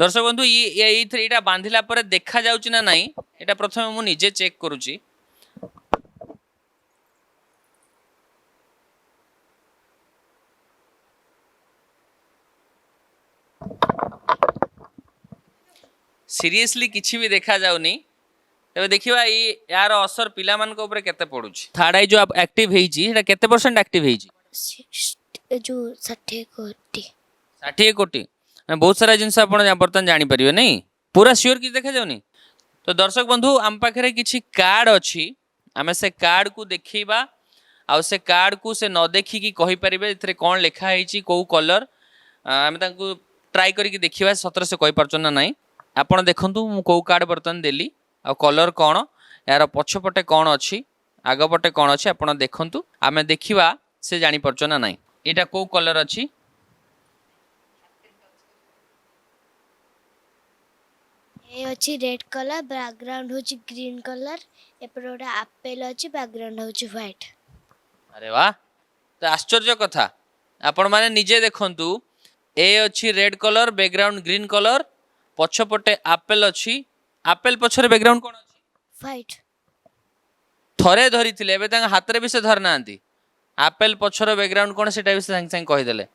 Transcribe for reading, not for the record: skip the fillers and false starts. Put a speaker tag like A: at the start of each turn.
A: दर्शक बंधु ये बांधिला पर देखा जाउची ना नहीं एटा प्रथमे मु निजे चेक करूची। सीरियसली किछि भी देखा जाउनी। तबे देखिबा यार असर पिला मान को ऊपर केते पडुची। थर्ड आई जो एक्टिव हेची एटा केते परसेंट एक्टिव हेची?
B: जो 60 कोटी
A: 60 कोटी बहुत सारा जिनस आपण बर्तन जानि परिबे नहीं पूरा श्योर कि देखा जाउनी। तो दर्शक बंधु आम पाखरे किछि कार्ड अछि आमे से कार्ड को देखिबा आ से कार्ड को से न देखि कि कहि परिबे एथरे कोन लिखा हेची को कलर आमे तांको ट्राई करी कि देखिबा सतर से कहि परछन ना नहीं। आपण देखंतु मु को कार्ड बर्तन देली आ कलर कोन यार पछपटे कोन अछि आग पटे कोन अछि आपण देखंतु आमे देखिबा से जानि परछन ना नहीं। एटा को कलर अछि?
B: ए अछि रेड कलर बैकग्राउंड होछि ग्रीन कलर एपर ओटा एप्पल अछि बैकग्राउंड होछि व्हाइट।
A: अरे वाह तो आश्चर्य कथा आपण माने निजे देखंतु ए अछि red colour background green colour पछपटे एप्पल अछि एप्पल पछरे बैकग्राउंड कोन अछि?
B: व्हाइट।
A: थरे धरिथिले एबे तांग हातरे भी से धर नांती एप्पल पछरो बैकग्राउंड कोन सेटा भी संग संग कहि देले।